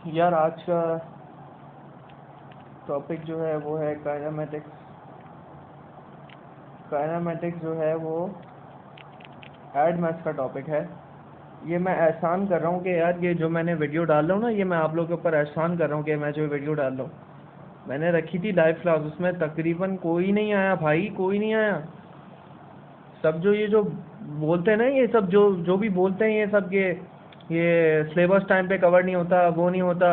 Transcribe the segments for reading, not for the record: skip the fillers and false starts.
यार आज का टॉपिक जो है वो है काइनेमेटिक्स। काइनेमेटिक्स जो है वो एड मैथ्स का टॉपिक है। ये मैं एहसान कर रहा हूँ कि यार ये जो मैंने वीडियो डाल रहा हूँ ना, ये मैं आप लोगों के ऊपर एहसान कर रहा हूँ कि मैं जो वीडियो डाल रहा हूँ, मैंने रखी थी लाइव क्लास, उसमें तकरीबन कोई नहीं आया भाई, कोई नहीं आया। सब जो ये जो बोलते हैं ना, ये सब जो जो भी बोलते हैं, ये सब ये सिलेबस टाइम पे कवर नहीं होता, वो नहीं होता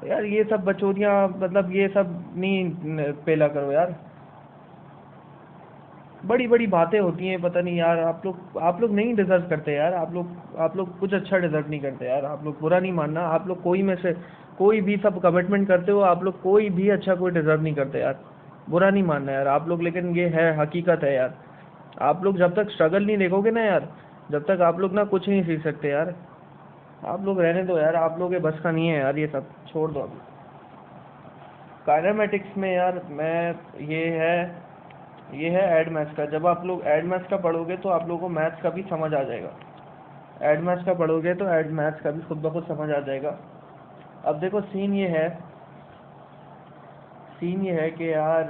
यार, ये सब बचौतियाँ, मतलब ये सब नहीं पेला करो यार। बड़ी बड़ी बातें होती हैं, पता नहीं यार, आप लोग नहीं डिजर्व करते यार। आप लोग कुछ अच्छा डिजर्व नहीं करते यार। आप लोग, बुरा नहीं मानना, आप लोग कोई में से कोई भी सब कमिटमेंट करते हो, आप लोग कोई भी अच्छा कोई डिजर्व नहीं करते यार। बुरा नहीं मानना यार आप लोग, लेकिन ये है, हकीकत है यार। आप लोग जब तक स्ट्रगल नहीं देखोगे ना यार, जब तक आप लोग ना कुछ नहीं सीख सकते यार। आप लोग रहने दो यार, आप लोग के बस का नहीं है यार, ये सब छोड़ दो अभी। काइनेमेटिक्स में यार मैं ये है एड मैथ्स का। जब आप लोग एड मैथ्स का पढ़ोगे तो आप लोगों को मैथ्स का भी समझ आ जाएगा। एड मैथ्स का पढ़ोगे तो एड मैथ्स का भी खुद ब खुद समझ आ जाएगा। अब देखो, सीन ये है कि यार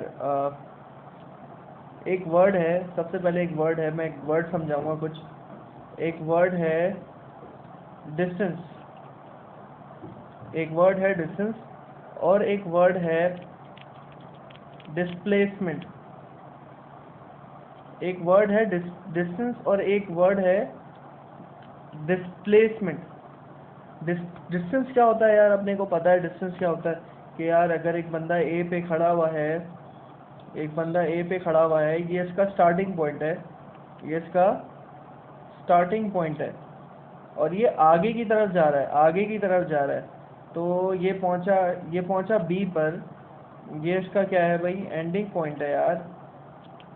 एक वर्ड है, सबसे पहले एक वर्ड है, मैं एक वर्ड समझाऊंगा कुछ। एक वर्ड है डिस्टेंस, एक वर्ड है डिस्टेंस, और एक वर्ड है डिस्प्लेसमेंट। एक वर्ड है डिस्टेंस और एक वर्ड है डिस्प्लेसमेंट। डिस्टेंस क्या होता है यार, अपने को पता है डिस्टेंस क्या होता है। कि यार अगर एक बंदा ए पे खड़ा हुआ है, एक बंदा ए पे खड़ा हुआ है, ये इसका स्टार्टिंग पॉइंट है, ये इसका स्टार्टिंग पॉइंट है, और ये आगे की तरफ जा रहा है, आगे की तरफ जा रहा है। तो ये पहुंचा बी पर। ये इसका क्या है भाई, एंडिंग पॉइंट है यार,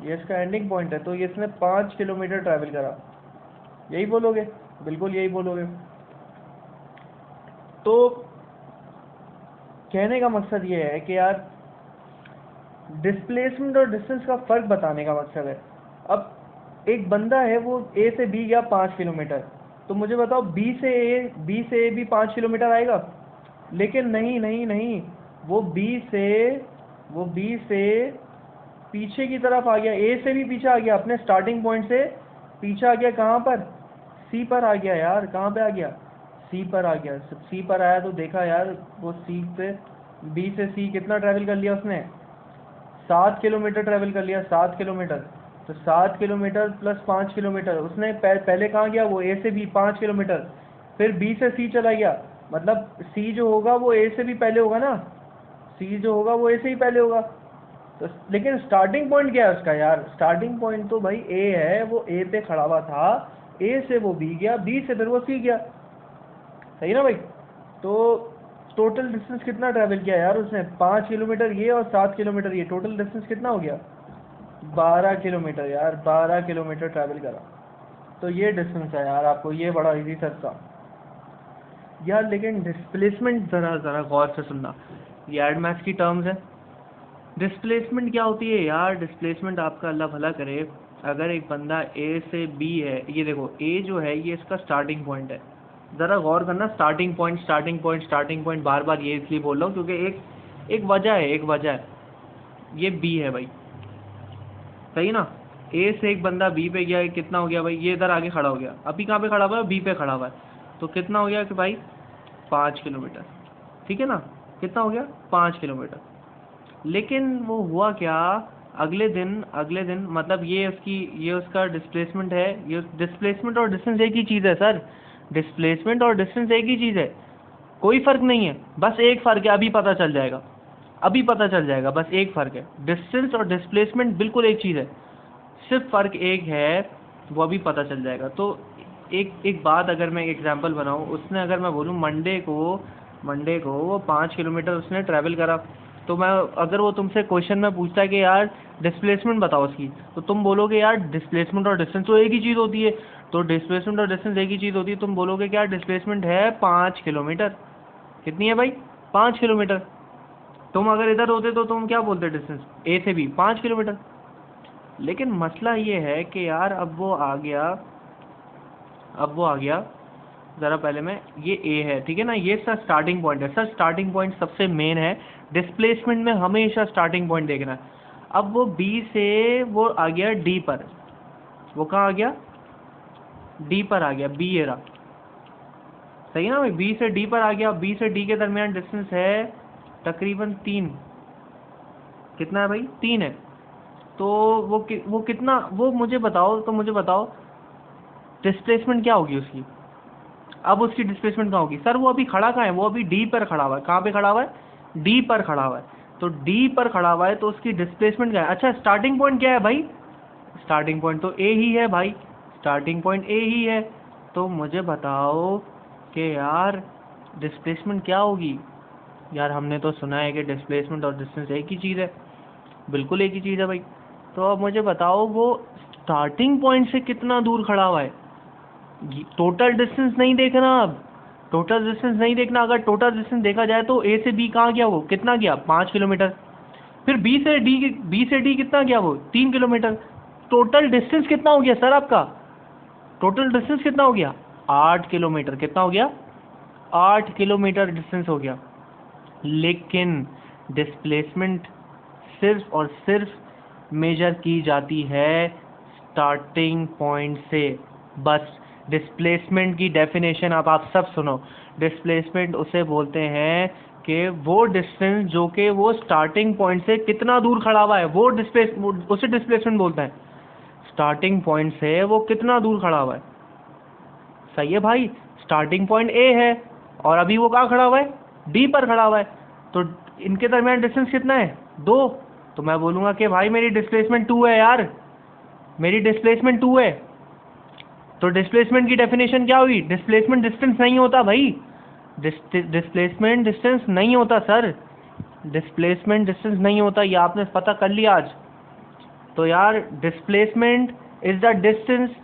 ये इसका एंडिंग पॉइंट है। तो ये इसने 5 किलोमीटर ट्रैवल करा, यही बोलोगे, बिल्कुल यही बोलोगे। तो कहने का मकसद ये है कि यार डिस्प्लेसमेंट और डिस्टेंस का फ़र्क बताने का मकसद है। अब एक बंदा है, वो ए से बी गया 5 किलोमीटर, तो मुझे बताओ बी से ए भी 5 किलोमीटर आएगा? लेकिन नहीं नहीं नहीं, वो बी से पीछे की तरफ आ गया, ए से भी पीछे आ गया, अपने स्टार्टिंग पॉइंट से पीछे आ गया। कहाँ पर? सी पर आ गया यार। कहाँ पे आ गया? सी पर आ गया। सी पर आया तो देखा यार, वो सी पे, बी से सी कितना ट्रैवल कर लिया उसने? 7 किलोमीटर ट्रैवल कर लिया, 7 किलोमीटर। तो 7 किलोमीटर प्लस 5 किलोमीटर, उसने पहले कहाँ गया? वो ए से बी 5 किलोमीटर, फिर बी से सी चला गया। मतलब सी जो होगा वो ए से भी पहले होगा ना, सी जो होगा वो ए से ही पहले होगा। तो लेकिन स्टार्टिंग पॉइंट क्या है उसका यार? स्टार्टिंग पॉइंट तो भाई ए है, वो ए पे खड़ा हुआ था, ए से वो बी गया, बी से फिर वो सी गया। सही ना भाई? तो टोटल डिस्टेंस कितना ट्रैवल किया यार उसने? 5 किलोमीटर ये और 7 किलोमीटर ये, टोटल डिस्टेंस कितना हो गया? 12 किलोमीटर यार, 12 किलोमीटर ट्रैवल करा। तो ये डिस्टेंस है यार, आपको ये बड़ा इजी सा था यार। लेकिन डिस्प्लेसमेंट ज़रा ज़रा गौर से सुनना, ये एड मैथ्स की टर्म्स है। डिस्प्लेसमेंट क्या होती है यार? डिस्प्लेसमेंट, आपका अल्लाह भला करे, अगर एक बंदा ए से बी है, ये देखो ए जो है ये इसका स्टार्टिंग पॉइंट है। ज़रा गौर करना, starting point starting point starting point, बार बार ये इसलिए बोल रहा हूँ क्योंकि एक वजह है, एक वजह है। ये बी है भाई, सही ना? ए से एक बंदा बी पे गया, कितना हो गया भाई? ये इधर आगे खड़ा हो गया, अभी कहाँ पे खड़ा हुआ है? बी पे खड़ा हुआ है। तो कितना हो गया कि भाई 5 किलोमीटर, ठीक है ना? कितना हो गया? 5 किलोमीटर। लेकिन वो हुआ क्या, अगले दिन मतलब ये उसका डिस्प्लेसमेंट है। ये डिस्प्लेसमेंट और डिस्टेंस एक ही चीज़ है सर, डिस्प्लेसमेंट और डिस्टेंस एक ही चीज़ है, कोई फ़र्क नहीं है। बस एक फ़र्क है, अभी पता चल जाएगा, अभी पता चल जाएगा। बस एक फ़र्क है, डिस्टेंस और डिस्प्लेसमेंट बिल्कुल एक चीज़ है, सिर्फ फ़र्क एक है, वो अभी पता चल जाएगा। तो एक एक बात, अगर मैं एक एग्जांपल बनाऊँ, उसने, अगर मैं बोलूँ मंडे को वो 5 किलोमीटर उसने ट्रैवल करा, तो मैं, अगर वो तुमसे क्वेश्चन में पूछता है कि यार डिस्प्लेसमेंट बताओ उसकी, तो तुम बोलोगे यार डिस्प्लेसमेंट और डिस्टेंस तो एक ही चीज़ होती है। तो डिस्प्लेसमेंट और डिस्टेंस एक ही चीज़ होती है, तुम बोलोगे कि यार डिस्प्लेसमेंट है 5 किलोमीटर। कितनी है भाई? 5 किलोमीटर। तुम अगर इधर होते तो तुम क्या बोलते? डिस्टेंस ए से बी 5 किलोमीटर। लेकिन मसला ये है कि यार अब वो आ गया ज़रा पहले मैं, ये ए है, ठीक है ना, ये सर स्टार्टिंग पॉइंट है। सर स्टार्टिंग पॉइंट सबसे मेन है, डिस्प्लेसमेंट में हमेशा स्टार्टिंग पॉइंट देखना है। अब वो बी से वो आ गया डी पर, वो कहाँ आ गया, डी पर आ गया, बी ये रहा, सही है ना भाई, बी से डी पर आ गया। बी से डी के दरमियान डिस्टेंस है तकरीबन 3, कितना है भाई, 3 है। तो वो कितना, वो मुझे बताओ, तो मुझे बताओ डिस्प्लेसमेंट क्या होगी उसकी। अब उसकी डिस्प्लेसमेंट कहाँ होगी सर, वो अभी खड़ा कहाँ है, वो अभी डी पर खड़ा हुआ है। कहाँ पे खड़ा हुआ है, डी पर खड़ा हुआ है। तो डी पर खड़ा हुआ है तो उसकी डिस्प्लेसमेंट क्या है। अच्छा स्टार्टिंग पॉइंट क्या है भाई, स्टार्टिंग पॉइंट तो ए ही है भाई, स्टार्टिंग पॉइंट ए ही है। तो मुझे बताओ कि यार डिस्प्लेसमेंट क्या होगी। यार हमने तो सुना है कि डिस्प्लेसमेंट और डिस्टेंस एक ही चीज़ है, बिल्कुल एक ही चीज़ है भाई। तो अब मुझे बताओ वो स्टार्टिंग पॉइंट से कितना दूर खड़ा हुआ है। टोटल डिस्टेंस नहीं देखना, अब टोटल डिस्टेंस नहीं देखना। अगर टोटल डिस्टेंस देखा जाए तो ए से बी कहाँ गया, वो कितना गया, 5 किलोमीटर। फिर बी से डी कितना गया, वो 3 किलोमीटर। टोटल डिस्टेंस कितना हो गया सर आपका, टोटल डिस्टेंस कितना हो गया, 8 किलोमीटर। कितना हो गया, 8 किलोमीटर डिस्टेंस हो गया। लेकिन डिस्प्लेसमेंट सिर्फ और सिर्फ मेजर की जाती है स्टार्टिंग पॉइंट से, बस। डिस्प्लेसमेंट की डेफिनेशन अब आप सब सुनो। डिस्प्लेसमेंट उसे बोलते हैं कि वो डिस्टेंस जो कि वो स्टार्टिंग पॉइंट से कितना दूर खड़ा हुआ है, वो उसे डिस्प्लेसमेंट बोलते हैं। स्टार्टिंग पॉइंट से वो कितना दूर खड़ा हुआ है, सही है भाई। स्टार्टिंग पॉइंट ए है और अभी वो कहाँ खड़ा हुआ है, डी पर खड़ा हुआ है। तो इनके दरमियान डिस्टेंस कितना है, 2। तो मैं बोलूँगा कि भाई मेरी डिस्प्लेसमेंट 2 है यार, मेरी डिस्प्लेसमेंट 2 है। तो डिस्प्लेसमेंट की डेफिनेशन क्या हुई, डिस्प्लेसमेंट डिस्टेंस नहीं होता भाई, डिस्प्लेसमेंट डिस्टेंस नहीं होता सर, डिस्प्लेसमेंट डिस्टेंस नहीं होता, ये आपने पता कर लिया आज। तो यार displacement is the distance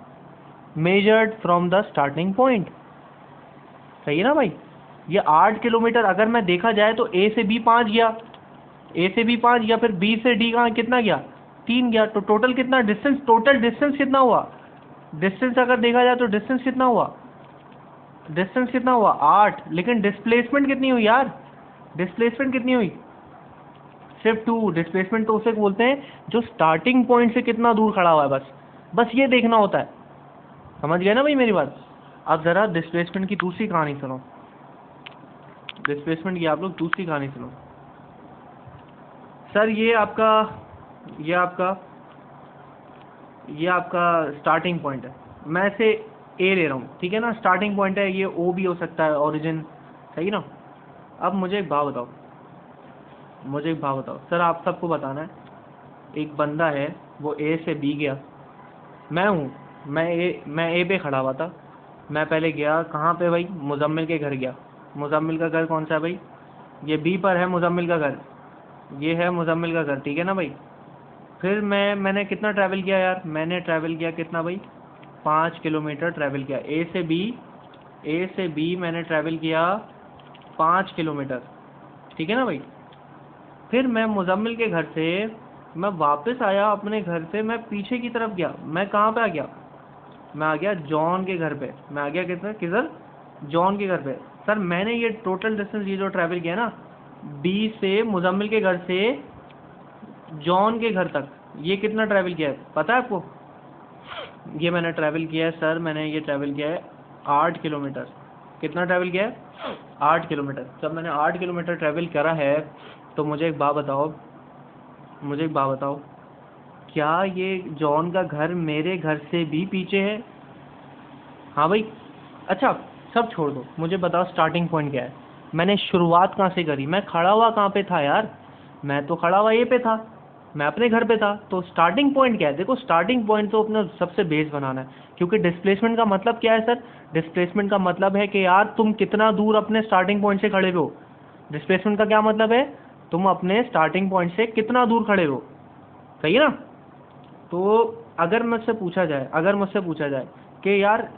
measured from the starting point, सही है ना भाई। ये 8 किलोमीटर अगर मैं देखा जाए तो ए से बी 5 गया, ए से बी 5 गया, फिर बी से डी कहाँ कितना गया, 3 गया। तो टोटल कितना डिस्टेंस, टोटल डिस्टेंस कितना हुआ, डिस्टेंस अगर देखा जाए तो डिस्टेंस कितना हुआ, डिस्टेंस कितना हुआ 8। लेकिन डिस्प्लेसमेंट कितनी हुई यार, डिस्प्लेसमेंट कितनी हुई, सिर्फ 2। डिस्प्लेसमेंट तो उसे बोलते हैं जो स्टार्टिंग पॉइंट से कितना दूर खड़ा हुआ है, बस ये देखना होता है। समझ गए ना भाई मेरी बात। अब ज़रा डिस्प्लेसमेंट की दूसरी कहानी सुनो, डिस्प्लेसमेंट की आप लोग दूसरी कहानी सुनो। सर ये आपका स्टार्टिंग पॉइंट है, मैं इसे ए ले रहा हूँ, ठीक है ना, स्टार्टिंग पॉइंट है, ये ओ भी हो सकता है, ओरिजिन, सही ना। अब मुझे एक बात बताओ, सर आप सबको बताना है, एक बंदा है वो ए से बी गया, मैं ए पे खड़ा हुआ था। मैं पहले गया कहाँ पे भाई, मुजम्मिल के घर गया। मुजम्मिल का घर कौन सा है भाई, ये बी पर है मुजम्मिल का घर, ये है मुजम्मिल का घर, ठीक है ना भाई। फिर मैंने कितना ट्रैवल किया यार, मैंने ट्रैवल किया कितना भाई, 5 किलोमीटर ट्रैवल किया। ए से बी मैंने ट्रैवल किया 5 किलोमीटर, ठीक है ना भाई। फिर मैं मुजम्मिल के घर से मैं वापस आया अपने घर से, मैं पीछे की तरफ गया। मैं कहाँ पे आ गया, मैं आ गया जॉन के घर पे। मैं आ गया किधर, जॉन के घर पे। सर मैंने ये टोटल डिस्टेंस ये जो ट्रैवल किया ना, बी से मुजम्मिल के घर से जॉन के घर तक, ये कितना ट्रैवल किया है पता है आपको। ये मैंने ट्रैवल किया है सर, मैंने ये ट्रैवल किया है 8 किलोमीटर। कितना ट्रैवल किया है, 8 किलोमीटर। जब मैंने 8 किलोमीटर ट्रैवल करा है तो मुझे एक बात बताओ, क्या ये जॉन का घर मेरे घर से भी पीछे है। हाँ भाई। अच्छा सब छोड़ दो, मुझे बताओ स्टार्टिंग पॉइंट क्या है, मैंने शुरुआत कहाँ से करी, मैं खड़ा हुआ कहाँ पे था यार, मैं तो खड़ा हुआ ये पे था, मैं अपने घर पे था। तो स्टार्टिंग पॉइंट क्या है, देखो स्टार्टिंग पॉइंट तो अपना सबसे बेस बनाना है, क्योंकि डिस्प्लेसमेंट का मतलब क्या है सर, डिस्प्लेसमेंट का मतलब है कि यार तुम कितना दूर अपने स्टार्टिंग पॉइंट से खड़े हो। डिस्प्लेसमेंट का क्या मतलब है, तुम अपने स्टार्टिंग पॉइंट से कितना दूर खड़े हो, सही है ना। तो अगर मुझसे पूछा जाए कि यार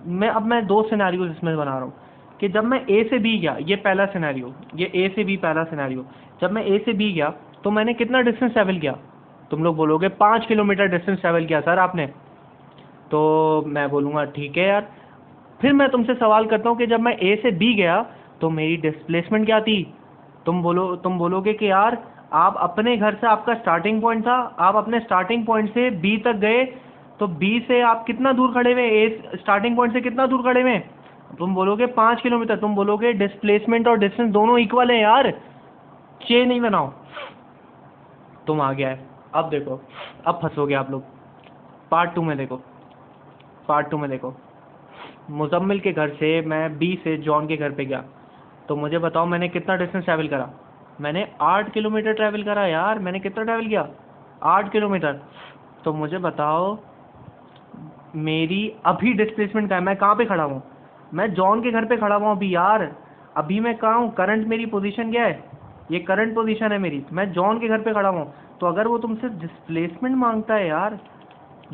मैं 2 सिनेरियो इसमें बना रहा हूँ कि जब मैं ए से बी गया, ये पहला सिनेरियो, ये ए से बी पहला सिनेरियो, जब मैं ए से बी गया तो मैंने कितना डिस्टेंस ट्रैवल किया। तुम लोग बोलोगे 5 किलोमीटर डिस्टेंस ट्रैवल किया सर आपने, तो मैं बोलूँगा ठीक है यार, फिर मैं तुमसे सवाल करता हूँ कि जब मैं ए से बी गया तो मेरी डिस्प्लेसमेंट क्या थी? तुम बोलोगे कि यार आप अपने घर से, आपका स्टार्टिंग पॉइंट था, आप अपने स्टार्टिंग पॉइंट से बी तक गए, तो बी से आप कितना दूर खड़े हुए? ए स्टार्टिंग पॉइंट से कितना दूर खड़े हुए? तुम बोलोगे 5 किलोमीटर। तुम बोलोगे डिस्प्लेसमेंट और डिस्टेंस दोनों इक्वल है यार, चेन नहीं बनाओ। तुम आ गया है। अब देखो, अब फंसोगे आप लोग। पार्ट 2 में देखो, पार्ट 2 में देखो। मुजम्मिल के घर से मैं बी से जॉन के घर पे गया, तो मुझे बताओ मैंने कितना डिस्टेंस ट्रैवल करा? मैंने 8 किलोमीटर ट्रैवल करा यार। मैंने कितना ट्रैवल किया? 8 किलोमीटर। तो मुझे बताओ मेरी अभी डिस्प्लेसमेंट क्या है? मैं कहाँ पे खड़ा हूँ? मैं जॉन के घर पे खड़ा हुआ अभी यार। अभी मैं कहाँ हूँ? करंट मेरी पोजीशन क्या है? ये करंट पोजीशन है मेरी। मैं जॉन के घर पे खड़ा हूँ। तो अगर वो तुमसे डिस्प्लेसमेंट मांगता है यार,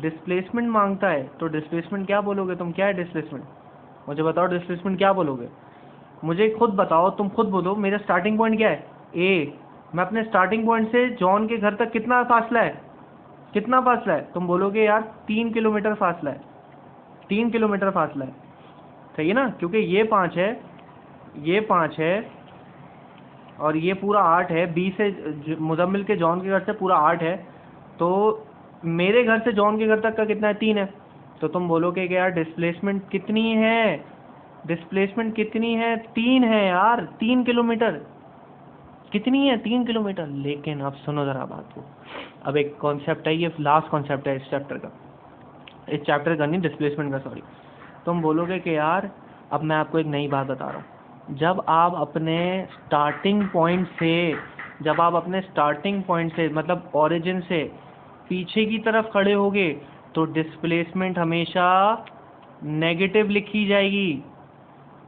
डिस्प्लेसमेंट मांगता है, तो डिस्प्लेसमेंट क्या बोलोगे तुम? क्या है डिस्प्लेसमेंट? मुझे बताओ डिस्प्लेसमेंट क्या बोलोगे? मुझे खुद बताओ, तुम खुद बोलो मेरा स्टार्टिंग पॉइंट क्या है? ए। मैं अपने स्टार्टिंग पॉइंट से जॉन के घर तक कितना फासला है? कितना फासला है? तुम बोलोगे यार 3 किलोमीटर फासला है। 3 किलोमीटर फासला है, सही है ना? क्योंकि ये 5 है, ये 5 है, और ये पूरा 8 है। बी से मुजम्मिल के जॉन के घर से पूरा 8 है, तो मेरे घर से जॉन के घर तक का कितना है? 3 है। तो तुम बोलोगे कि यार डिस्प्लेसमेंट कितनी है? डिस्प्लेसमेंट कितनी है? 3 है यार, 3 किलोमीटर। कितनी है? 3 किलोमीटर। लेकिन अब सुनो ज़रा बात को। अब एक कॉन्सेप्ट है, ये लास्ट कॉन्सेप्ट है इस चैप्टर का, इस चैप्टर का नहीं, डिस्प्लेसमेंट का, सॉरी। तुम बोलोगे कि यार अब मैं आपको एक नई बात बता रहा हूँ। जब आप अपने स्टार्टिंग पॉइंट से, जब आप अपने स्टार्टिंग पॉइंट से मतलब ओरिजिन से पीछे की तरफ खड़े होगे, तो डिस्प्लेसमेंट हमेशा नेगेटिव लिखी जाएगी।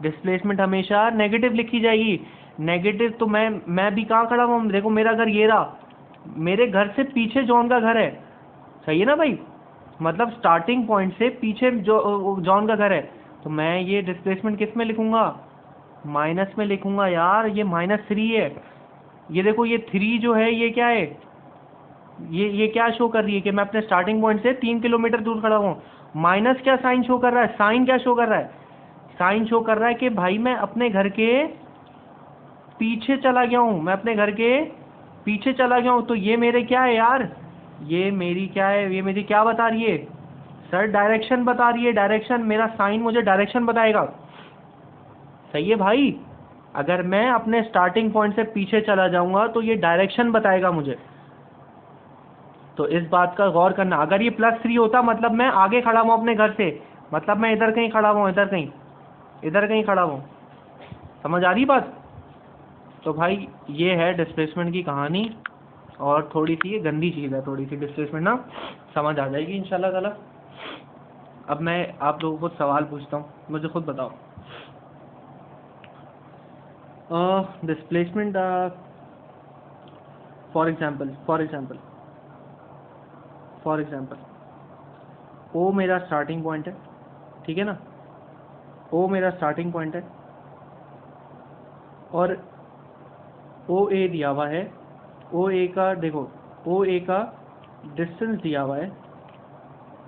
डिस्प्लेसमेंट हमेशा नेगेटिव लिखी जाएगी। नेगेटिव तो मैं भी कहाँ खड़ा हूँ? देखो मेरा घर ये रहा, मेरे घर से पीछे जॉन का घर है, सही है ना भाई? मतलब स्टार्टिंग पॉइंट से पीछे जो जॉन का घर है, तो मैं ये डिस्प्लेसमेंट किस में लिखूंगा? माइनस में लिखूंगा यार। ये -3 है। ये देखो ये 3 जो है ये क्या है? ये क्या शो कर रही है कि मैं अपने स्टार्टिंग पॉइंट से 3 किलोमीटर दूर खड़ा हूँ। माइनस क्या साइन शो कर रहा है? साइन क्या शो कर रहा है? साइन शो कर रहा है कि भाई मैं अपने घर के पीछे चला गया हूँ, मैं अपने घर के पीछे चला गया हूँ। तो ये मेरे क्या है यार? ये मेरी क्या है? ये मेरी क्या बता रही है सर? डायरेक्शन बता रही है। डायरेक्शन, मेरा साइन मुझे डायरेक्शन बताएगा, सही है भाई? अगर मैं अपने स्टार्टिंग पॉइंट से पीछे चला जाऊंगा तो ये डायरेक्शन बताएगा मुझे। तो इस बात का गौर करना। अगर ये +3 होता मतलब मैं आगे खड़ा हूँ अपने घर से, मतलब मैं इधर कहीं खड़ा हूँ, इधर कहीं खड़ा हूँ। समझ आ रही बात? तो भाई ये है डिस्प्लेसमेंट की कहानी, और थोड़ी सी ये गंदी चीज़ है, थोड़ी सी डिस्प्लेसमेंट ना, समझ आ जाएगी इंशाल्लाह ताला। अब मैं आप लोगों को सवाल पूछता हूँ, मुझे खुद बताओ। डिस्प्लेसमेंट फॉर एग्जांपल ओ मेरा स्टार्टिंग पॉइंट है, ठीक है ना? ओ मेरा स्टार्टिंग पॉइंट है, और ओ ए दिया हुआ है। ओ ए का देखो, ओ ए का डिस्टेंस दिया हुआ है,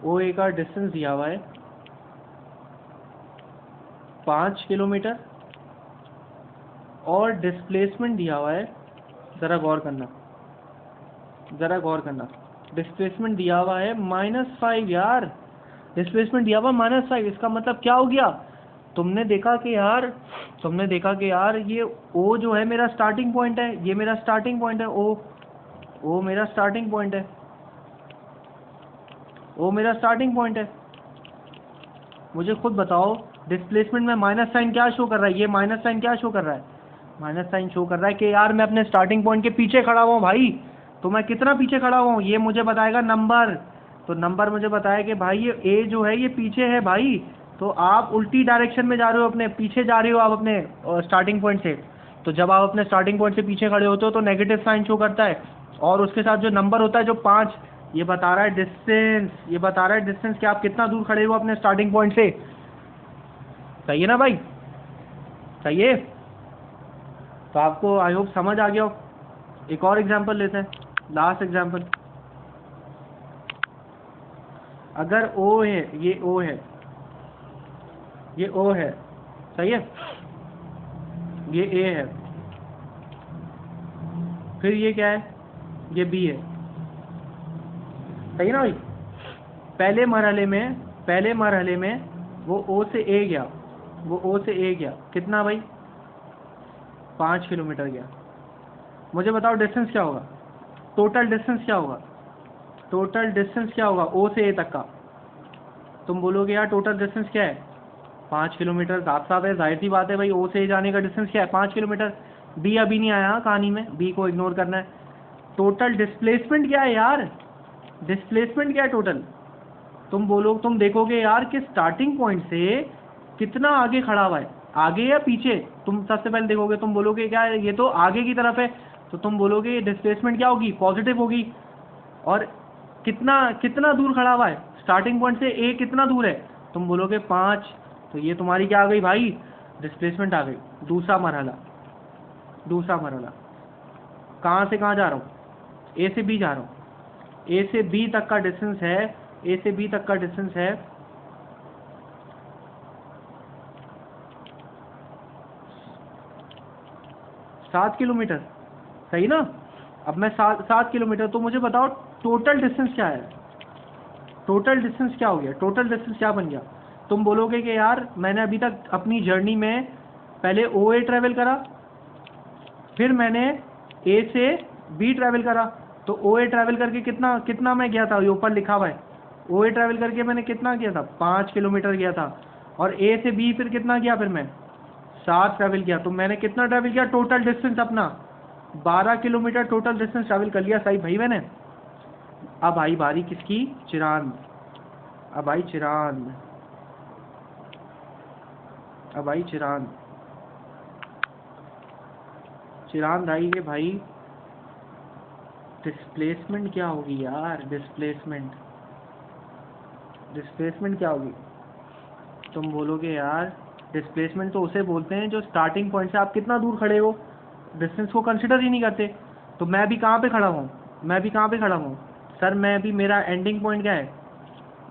ओ ए का डिस्टेंस दिया हुआ है 5 किलोमीटर, और डिस्प्लेसमेंट दिया हुआ है, ज़रा गौर करना, ज़रा गौर करना, डिस्प्लेसमेंट दिया हुआ है -5 यार। डिस्प्लेसमेंट दिया हुआ -5। इसका मतलब क्या हो गया? तुमने देखा कि यार ये ओ जो है मेरा स्टार्टिंग पॉइंट है, ये मेरा स्टार्टिंग पॉइंट है। ओ मेरा स्टार्टिंग पॉइंट है, ओ मेरा स्टार्टिंग पॉइंट है। मुझे खुद बताओ डिस्प्लेसमेंट में माइनस साइन क्या शो कर रहा है? ये माइनस साइन क्या शो कर रहा है? माइनस साइन शो कर रहा है कि यार मैं अपने स्टार्टिंग पॉइंट के पीछे खड़ा हुआ हूँ भाई। तो मैं कितना पीछे खड़ा हुआ हूँ ये मुझे बताएगा नंबर। तो नंबर मुझे बताया कि भाई ये ए जो है ये पीछे है भाई। तो आप उल्टी डायरेक्शन में जा रहे हो, अपने पीछे जा रहे हो आप अपने स्टार्टिंग पॉइंट से। तो जब आप अपने स्टार्टिंग पॉइंट से पीछे खड़े होते हो तो नेगेटिव साइन शो करता है, और उसके साथ जो नंबर होता है जो 5, ये बता रहा है डिस्टेंस, ये बता रहा है डिस्टेंस कि आप कितना दूर खड़े हो अपने स्टार्टिंग पॉइंट से। सही है ना भाई? सही है? तो आपको आई होप समझ आ गया हो। एक और एग्जांपल लेते हैं, लास्ट एग्जांपल। अगर ओ है, ये ओ है, ये O है, सही है, ये A है, फिर ये क्या है, ये B है, सही ना भाई। पहले मरहले में वो O से A गया, वो O से A गया, कितना भाई, 5 किलोमीटर गया। मुझे बताओ डिस्टेंस क्या होगा, टोटल डिस्टेंस क्या होगा, टोटल डिस्टेंस क्या होगा O से A तक का। तुम बोलोगे यार टोटल डिस्टेंस क्या है, 5 किलोमीटर, साफ साफ है, जाहिर सी बात है भाई, O से A जाने का डिस्टेंस क्या है, 5 किलोमीटर। B अभी नहीं आया कहानी में, B को इग्नोर करना है। टोटल डिस्प्लेसमेंट क्या है यार, डिस्प्लेसमेंट क्या है टोटल। तुम देखोगे यार कि स्टार्टिंग पॉइंट से कितना आगे खड़ा हुआ है, आगे या पीछे। तुम सबसे पहले देखोगे, तुम बोलोगे क्या है, ये तो आगे की तरफ है, तो तुम बोलोगे डिस्प्लेसमेंट क्या होगी, पॉजिटिव होगी। और कितना कितना दूर खड़ा हुआ है, स्टार्टिंग पॉइंट से A कितना दूर है, तुम बोलोगे 5, तो ये तुम्हारी क्या आ गई भाई, डिस्प्लेसमेंट आ गई। दूसरा मरहला कहाँ से कहाँ जा रहा हूँ, A से B जा रहा हूँ, A से B तक का डिस्टेंस है, A से B तक का डिस्टेंस है 7 किलोमीटर, सही ना। अब मैं 7 किलोमीटर, तो मुझे बताओ टोटल डिस्टेंस क्या है, टोटल डिस्टेंस क्या हो गया, टोटल डिस्टेंस क्या बन गया। तुम बोलोगे कि यार मैंने अभी तक अपनी जर्नी में पहले OA ट्रैवल करा, फिर मैंने A से B ट्रैवल करा, तो OA ट्रैवल करके कितना कितना मैं गया था, ये ऊपर लिखा हुआ है, OA ट्रैवल करके मैंने कितना किया था, 5 किलोमीटर गया था। और A से B फिर कितना किया, फिर मैं 7 ट्रैवल किया, तो मैंने कितना ट्रैवल किया, टोटल डिस्टेंस अपना 12 किलोमीटर टोटल डिस्टेंस ट्रैवल कर लिया, सही भाई मैंने। अब आई बारी किसकी, चिरांद। अब आई चिरांद आई कि भाई डिस्प्लेसमेंट क्या होगी यार, डिस्प्लेसमेंट क्या होगी। तुम बोलोगे यार डिस्प्लेसमेंट तो उसे बोलते हैं जो स्टार्टिंग पॉइंट से आप कितना दूर खड़े हो, डिस्टेंस को कंसिडर ही नहीं करते। तो मैं भी कहाँ पे खड़ा हूँ, सर मैं भी, मेरा एंडिंग पॉइंट क्या है,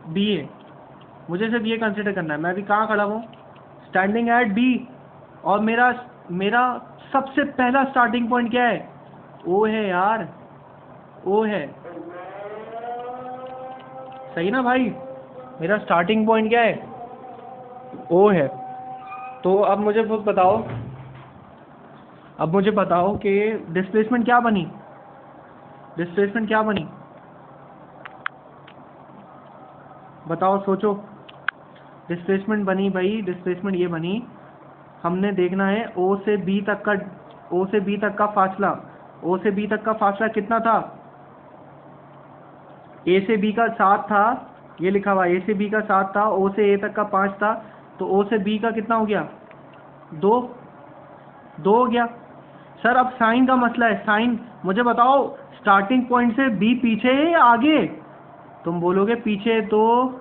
B है, मुझे सिर्फ ये कंसिडर करना है, मैं भी कहाँ खड़ा हूँ, स्टैंडिंग एट B। और मेरा सबसे पहला स्टार्टिंग पॉइंट क्या है, O है यार, O है, सही ना भाई। मेरा स्टार्टिंग पॉइंट क्या है, O है। तो अब मुझे बताओ कि डिस्प्लेसमेंट क्या बनी, बताओ सोचो। डिस्प्लेसमेंट बनी भाई, डिस्प्लेसमेंट ये बनी, हमने देखना है O से B तक का फासला कितना था। A से B का 7 था, ये लिखा हुआ A से B का 7 था, O से A तक का 5 था, तो O से B का कितना हो गया, 2 हो गया। सर अब साइन का मसला है, साइन मुझे बताओ स्टार्टिंग पॉइंट से B पीछे है या आगे। तुम बोलोगे पीछे, तो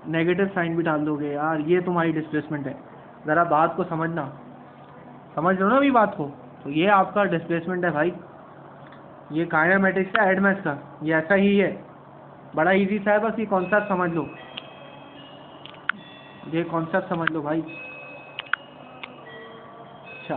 नेगेटिव साइन भी डाल दोगे यार, ये तुम्हारी डिस्प्लेसमेंट है। ज़रा बात को समझ लो ना अभी बात को। तो ये आपका डिस्प्लेसमेंट है भाई, ये काइनेमेटिक्स है एडमैथ्स का, ये ऐसा ही है, बड़ा इजी सा है, बस ये कॉन्सेप्ट समझ लो, भाई। अच्छा